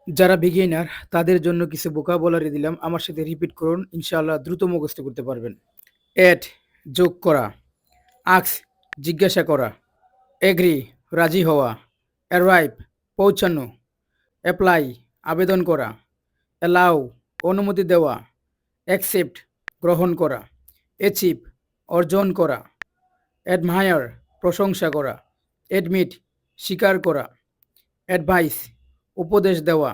যারা বিগিনার তাদের জন্য কিছু ভোকাবুলারি দিলাম, আমার সাথে রিপিট করুন, ইনশাআল্লাহ দ্রুত মুখস্থ করতে পারবেন। এড যোগ করা, আক্স জিজ্ঞাসা করা, এগ্রি রাজি হওয়া, অ্যারাইভ পৌঁছানো, অ্যাপ্লাই আবেদন করা, অ্যালাউ অনুমতি দেওয়া, অ্যাকসেপ্ট গ্রহণ করা, অ্যাচিভ অর্জন করা, অ্যাডমায়ার প্রশংসা করা, অ্যাডমিট স্বীকার করা, অ্যাডভাইস উপদেশ দেওয়া,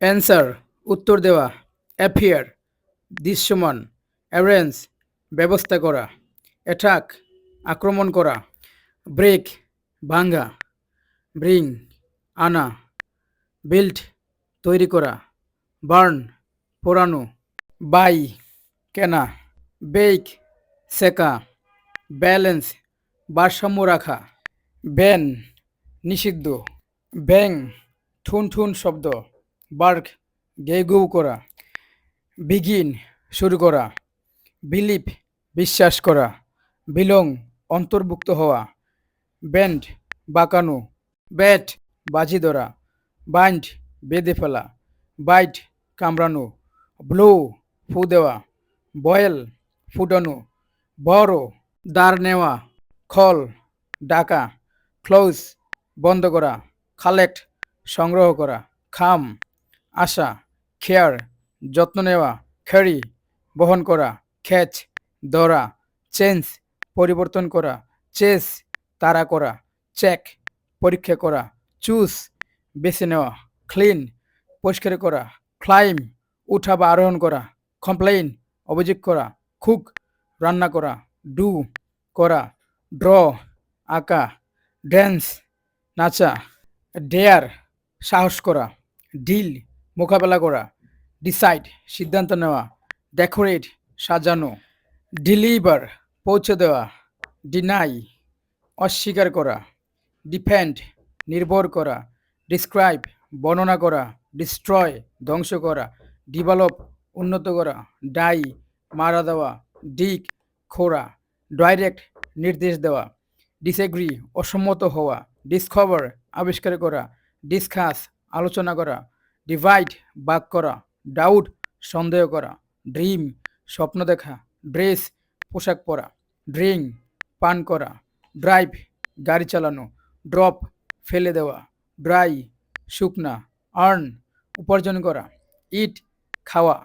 অ্যান্সার উত্তর দেওয়া, অ্যাপিয়ার দৃশ্যমান, অ্যারেঞ্জ ব্যবস্থা করা, অ্যাটাক আক্রমণ করা, ব্রেক ভাঙ্গা, ব্রিং আনা, বিল্ড তৈরি করা, বার্ন পোড়ানো, বাই কেনা, বেক সেকা, ব্যালেন্স ভারসাম্য রাখা, ব্যান নিষিদ্ধ, ব্যাং ঠুন ঠুন শব্দ, বার্ক গেউ গেউ করা, বিগিন শুরু করা, বিলিভ বিশ্বাস করা, বিলং অন্তর্ভুক্ত হওয়া, ব্যান্ড বাঁকানো, ব্যাট বাজি ধরা, বাইন্ড বেঁধে ফেলা, বাইট কামড়ানো, ব্লো ফু দেওয়া, বয়েল ফুটানো, বড় দাঁড় নেওয়া, খল ডাকা, ক্লোজ বন্ধ করা, কালেক্ট সংগ্রহ করা, খাম আশা, খেয়ার যত্ন নেওয়া, খেরি বহন করা, খ্যাচ ধরা, চেঞ্জ পরিবর্তন করা, চেস তাড়া করা, চেক পরীক্ষা করা, চুজ বেছে নেওয়া, ক্লিন পরিষ্কার করা, ক্লাইম উঠা বা আরোহণ করা, কমপ্লেইন অভিযোগ করা, কুক রান্না করা, ডু করা, ড্র আঁকা, ড্যান্স নাচা, ডেয়ার সাহস করা, ডিল মোকাবেলা করা, ডিসাইড সিদ্ধান্ত নেওয়া, ডেকোরেট সাজানো, ডেলিভার পৌঁছে দেওয়া, ডিনাই অস্বীকার করা, ডিপেন্ড নির্ভর করা, ডিসক্রাইব বর্ণনা করা, ডিস্ট্রয় ধ্বংস করা, ডেভেলপ উন্নত করা, ডাই মারা দেওয়া, ডিক খোঁড়া, ডাইরেক্ট নির্দেশ দেওয়া, ডিসএগ্রি অসম্মত হওয়া, ডিসকভার আবিষ্কার করা, ডিসকাস আলোচনা করা, ডিভাইড ভাগ করা, ডাউট সন্দেহ করা, ড্রিম স্বপ্ন দেখা, ড্রেস পোশাক পরা, ড্রিঙ্ক পান করা, ড্রাইভ গাড়ি চালানো, ড্রপ ফেলে দেওয়া, ড্রাই শুকনা, আর্ন উপার্জন করা, ইট খাওয়া,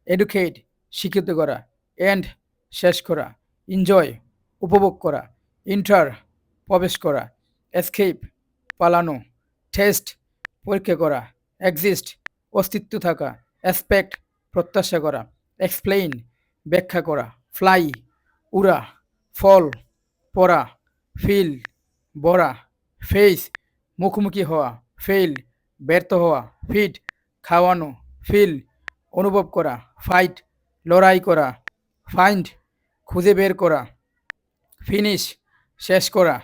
এডুকেট শিক্ষিত করা, এন্ড শেষ করা, এনজয় উপভোগ করা, ইন্টার প্রবেশ করা, এসকেপ পালানো, টেস্ট পরীক্ষা করা, এক্সিস্ট অস্তিত্ব থাকা, এক্সপেক্ট প্রত্যাশা করা, এক্সপ্লেইন ব্যাখ্যা করা, ফ্লাই উড়া, ফল পড়া, ফিল বড়া, ফেস মুখোমুখি হওয়া, ফেইল ব্যর্থ হওয়া, ফিট খাওয়ানো, ফিল অনুভব করা, ফাইট লড়াই করা, ফাইন্ড খুঁজে বের করা, ফিনিশ শেষ করা।